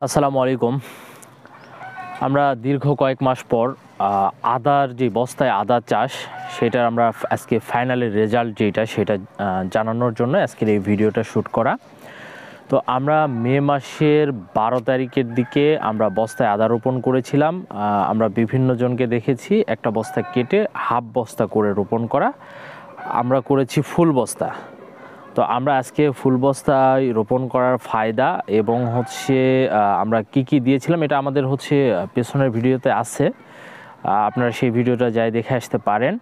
আসসালামু আলাইকুম। আমরা দীর্ঘ কয়েক মাস পর আদার যে বস্তায় আদা চাষ সেটার আমরা আজকে ফাইনালের রেজাল্ট যেটা সেটা জানানোর জন্য আজকের এই ভিডিওটা শ্যুট করা। তো আমরা মে মাসের 12 তারিখের দিকে আমরা বস্তায় আদা রোপণ করেছিলাম। আমরা বিভিন্ন জনকে দেখেছি একটা বস্তা কেটে হাফ বস্তা করে রোপণ করা, আমরা করেছি ফুল বস্তা। তো আমরা আজকে ফুল বস্তায় রোপণ করার ফায়দা এবং আমরা কি দিয়েছিলাম এটা আমাদের পেছনের ভিডিওতে আছে, আপনারা সেই ভিডিওটা যাই দেখে আসতে পারেন।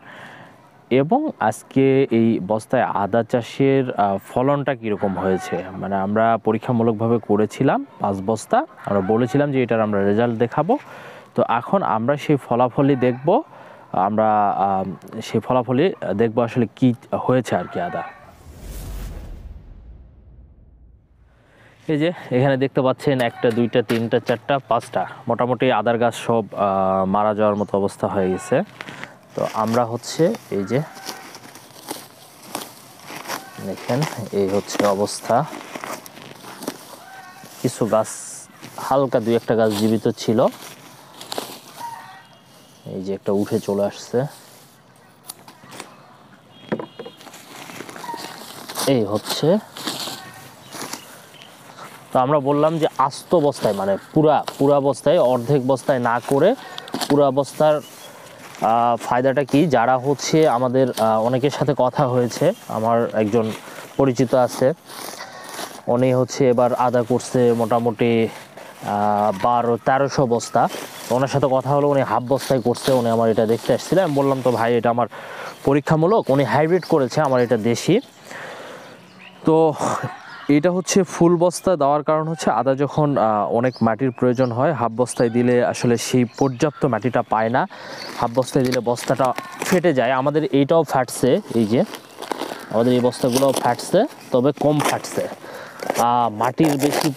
এবং আজকে এই বস্তায় আদা চাষের ফলনটা কীরকম হয়েছে, মানে আমরা পরীক্ষামূলকভাবে করেছিলাম 5 বস্তা, আমরা বলেছিলাম যে এটার আমরা রেজাল্ট দেখাবো। তো এখন আমরা সেই ফলাফলই দেখব, আমরা সেই ফলাফলই দেখব আসলে কি হয়েছে আর কি আদা। এই যে এখানে দেখতে পাচ্ছেন 1টা 2টা 3টা 4টা 5টা মোটামুটি আদার গাছ সব মারা যাওয়ার মতো অবস্থা হয়ে গেছে। তো আমরা এই যে দেখেন এই অবস্থা, কিছু গাছ হালকা 2-1টা গাছ জীবিত ছিল, এই যে একটা উঠে চলে আসছে, এই তো আমরা বললাম যে আস্ত বস্তায় মানে পুরা বস্তায়, অর্ধেক বস্তায় না করে পুরা বস্তার ফায়দাটা কি, যারা আমাদের অনেকের সাথে কথা হয়েছে, আমার একজন পরিচিত আছে, উনি এবার আদা করছে মোটামুটি 1200-1300 বস্তা। ওনার সাথে কথা হলো, উনি হাফ বস্তায় করছে, উনি আমার এটা দেখতে আসছিল। আমি বললাম তো ভাই এটা আমার পরীক্ষামূলক, উনি হাইব্রিড করেছে, আমার এটা দেশি। তো এটা ফুল বস্তা দেওয়ার কারণ আদা যখন অনেক মাটির প্রয়োজন হয়, হাফ বস্তায় দিলে আসলে সেই পর্যাপ্ত মাটিটা পায় না, হাফ বস্তায় দিলে বস্তাটা ফেটে যায়। আমাদের এইটাও ফাটছে, এই যে আমাদের এই বস্তাগুলোও ফাটছে, তবে কম ফাটছে। মাটির বেশি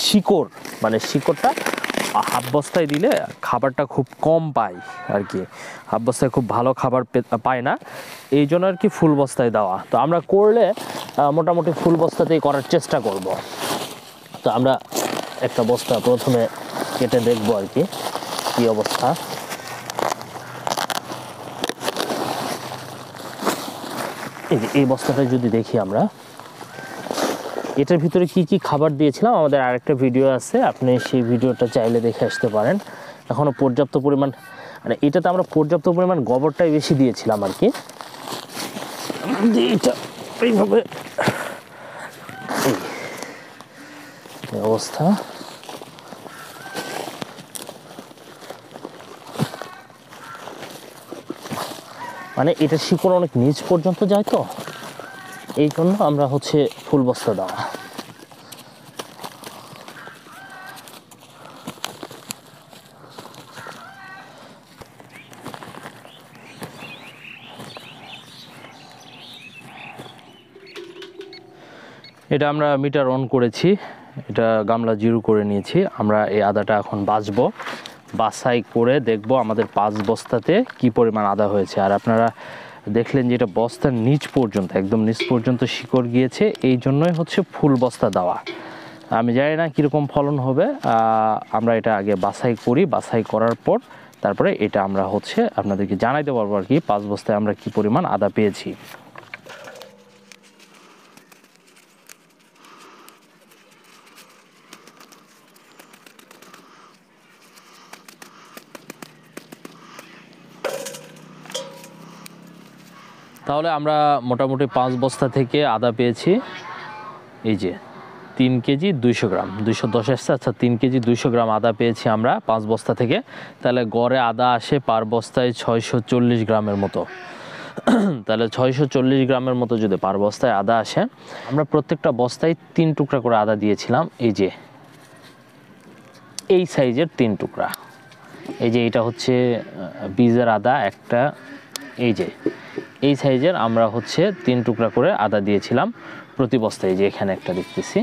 শিকড়, মানে শিকড়টা হাফ বস্তায় দিলে খাবারটা খুব কম পায় আর কি, হাফ বস্তায় খুব ভালো খাবার পায় না, এই জন্য আর কি ফুল বস্তায় দেওয়া। তো আমরা করলে মোটামুটি ফুল বস্তাতেই করার চেষ্টা করব। তো আমরা একটা বস্তা প্রথমে কেটে দেখবো আর কি কী অবস্থা। এই বস্তাটা যদি দেখি আমরা, এটার ভিতরে কি কি খাবার দিয়েছিলাম আমাদের আরেকটা ভিডিও আছে, আপনি সেই ভিডিওটা চাইলে দেখে আসতে পারেন। এখনও পর্যাপ্ত পরিমাণ, মানে এটাতে আমরা পর্যাপ্ত পরিমাণ গোবরটাই বেশি দিয়েছিলাম আর কি। এটা এইভাবে এই অবস্থা, মানে এটা শিকড় অনেক নিচ পর্যন্ত যায়, তো এই জন্য আমরা ফুল বস্তা দেওয়া। এটা আমরা মিটার অন করেছি, এটা গামলা জিরো করে নিয়েছি। আমরা এই আদাটা এখন বাছাই করে দেখব আমাদের 5 বস্তাতে কি পরিমাণ আদা হয়েছে। আর আপনারা দেখলেন যে এটা বস্তার নিচ পর্যন্ত, একদম নিচ পর্যন্ত শিকড় গিয়েছে, এই জন্যই ফুল বস্তা দেওয়া। আমি জানি না কীরকম ফলন হবে, আমরা এটা আগে বাছাই করি, বাছাই করার পর তারপরে এটা আমরা আপনাদেরকে জানাইতে পারবো আর কি 5 বস্তায় আমরা কি পরিমাণ আদা পেয়েছি। তাহলে আমরা মোটামুটি 5 বস্তা থেকে আদা পেয়েছি, এই যে 3 কেজি 200 গ্রাম, 210 আসছে, আচ্ছা 3 কেজি 200 গ্রাম আদা পেয়েছি আমরা 5 বস্তা থেকে। তাহলে গড়ে আদা আসে পার বস্তায় 640 গ্রামের মতো। তাহলে 640 গ্রামের মতো যদি পার বস্তায় আদা আসে, আমরা প্রত্যেকটা বস্তায় 3 টুকরা করে আদা দিয়েছিলাম, এই যে এই সাইজের 3 টুকরা। এই যে এটা বীজের আদা একটা, এই যে এই সাইজের আমরা 3 টুকরা করে আদা দিয়েছিলাম প্রতি বস্তায়। যে এখানে একটা দেখতেছি,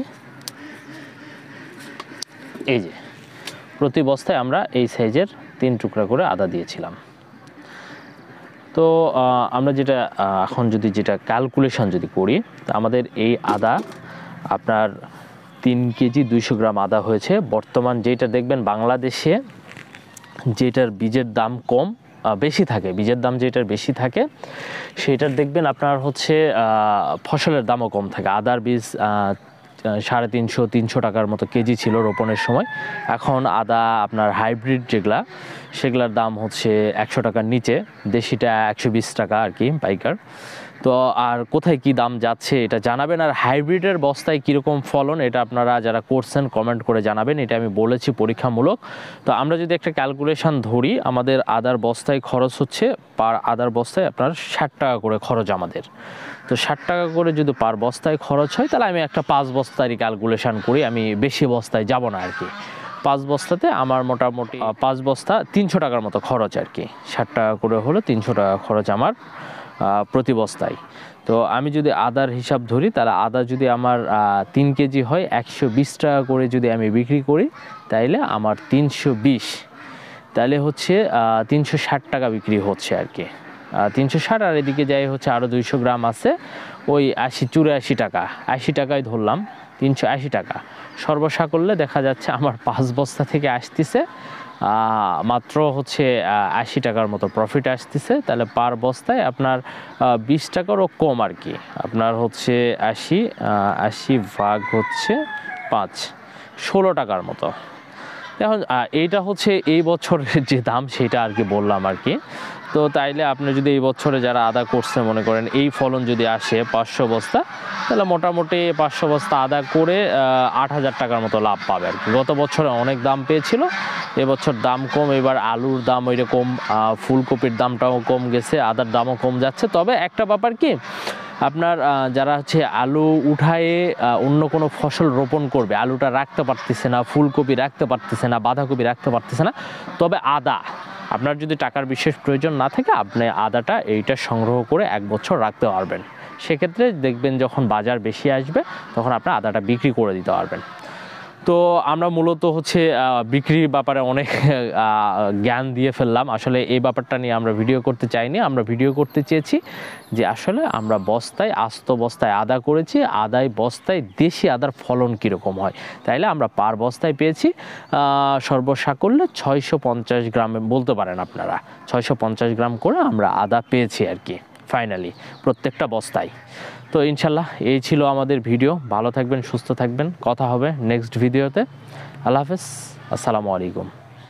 এই যে প্রতি বস্তায় আমরা এই সাইজের 3 টুকরা করে আদা দিয়েছিলাম। তো আমরা যেটা এখন যেটা ক্যালকুলেশন যদি করি, তো আমাদের এই আদা আপনার 3 কেজি 200 গ্রাম আদা হয়েছে। বর্তমান যেটা দেখবেন বাংলাদেশে যেটার বীজের দাম কম বেশি থাকে, বীজের দাম যেটার বেশি থাকে সেটার দেখবেন আপনার হচ্ছে ফসলের দামও কম থাকে। আদার বীজ 350-300 টাকার মতো কেজি ছিল রোপণের সময়। এখন আদা আপনার হাইব্রিড যেগুলা সেগুলোর দাম হচ্ছে 100 টাকার নিচে, দেশিটা 120 টাকা আর কি পাইকার। তো আর কোথায় কি দাম যাচ্ছে এটা জানাবেন, আর হাইব্রিডের বস্তায় কীরকম ফলন এটা আপনারা যারা করছেন কমেন্ট করে জানাবেন। এটা আমি বলেছি পরীক্ষামূলক। তো আমরা যদি একটা ক্যালকুলেশন ধরি, আমাদের আদার বস্তায় খরচ হচ্ছে পার আদার বস্তায় আপনার 60 টাকা করে খরচ আমাদের। তো 60 টাকা করে যদি পার বস্তায় খরচ হয় তাহলে আমি একটা 5 বস্তারই ক্যালকুলেশন করি, আমি বেশি বস্তায় যাব না আর কি। 5 বস্তাতে আমার মোটামুটি 5 বস্তা 300 টাকার মতো খরচ আর কি। 60 টাকা করে হলো 300 টাকা খরচ আমার প্রতি বস্তায়। তো আমি যদি আদার হিসাব ধরি তাহলে আদা যদি আমার 3 কেজি হয় 120 টাকা করে যদি আমি বিক্রি করি তাইলে আমার 320, তাহলে হচ্ছে 360 টাকা বিক্রি হচ্ছে আর কি। 360, আর এদিকে যাই হচ্ছে আরও 200 গ্রাম আছে, ওই 84 টাকা, 80 টাকায় ধরলাম, 380 টাকা সর্বসা করলে দেখা যাচ্ছে আমার 5 বস্তা থেকে আসতেছে মাত্র হচ্ছে 80 টাকার মতো প্রফিট আসতেছে। তাহলে পার বস্তায় আপনার 20 টাকারও কম আর কি। আপনার হচ্ছে 80 ভাগ হচ্ছে 5, 16 টাকার মতো। এখন এইটা হচ্ছে এই বছরের যে দাম সেটা আর কি বললাম আর কি। তো তাইলে আপনি যদি এই বছরে যারা আদা করছে মনে করেন এই ফলন যদি আসে 500 বস্তা, তাহলে মোটামুটি 500 বস্তা আদা করে 8,000 টাকার মতো লাভ পাবে আর কি। গত বছরে অনেক দাম পেয়েছিল, এবছর দাম কম, এবার আলুর দাম ওইরকম, ফুলকপির দামটাও কম গেছে, আদার দামও কম যাচ্ছে। তবে একটা ব্যাপার কি, আপনার যারা হচ্ছে আলু উঠায়ে অন্য কোনো ফসল রোপণ করবে, আলুটা রাখতে পারতেছে না, ফুলকপি রাখতে পারতেছে না, বাঁধাকপি রাখতে পারতেছে না, তবে আদা আপনার যদি টাকার বিশেষ প্রয়োজন না থাকে আপনি আদাটা এইটা সংগ্রহ করে 1 বছর রাখতে পারবেন। সেক্ষেত্রে দেখবেন যখন বাজার বেশি আসবে তখন আপনি আদাটা বিক্রি করে দিতে পারবেন। তো আমরা মূলত হচ্ছে বিক্রির ব্যাপারে অনেক জ্ঞান দিয়ে ফেললাম। আসলে এই ব্যাপারটা নিয়ে আমরা ভিডিও করতে চাইনি, আমরা ভিডিও করতে চেয়েছি যে আসলে আমরা বস্তায়, আস্ত বস্তায় আদা করেছি, আদায় বস্তায় দেশি আদার ফলন কীরকম হয়। তাইলে আমরা পার বস্তায় পেয়েছি সর্বসাকুল্যে 650 গ্রামে বলতে পারেন আপনারা, 650 গ্রাম করে আমরা আদা পেয়েছি আর কি ফাইনালি প্রত্যেকটা বস্তায়। তো ইনশাল্লাহ এই ছিল আমাদের ভিডিও। ভালো থাকবেন, সুস্থ থাকবেন, কথা হবে নেক্সট ভিডিওতে। আল্লাহ হাফেজ, আসসালামু আলাইকুম।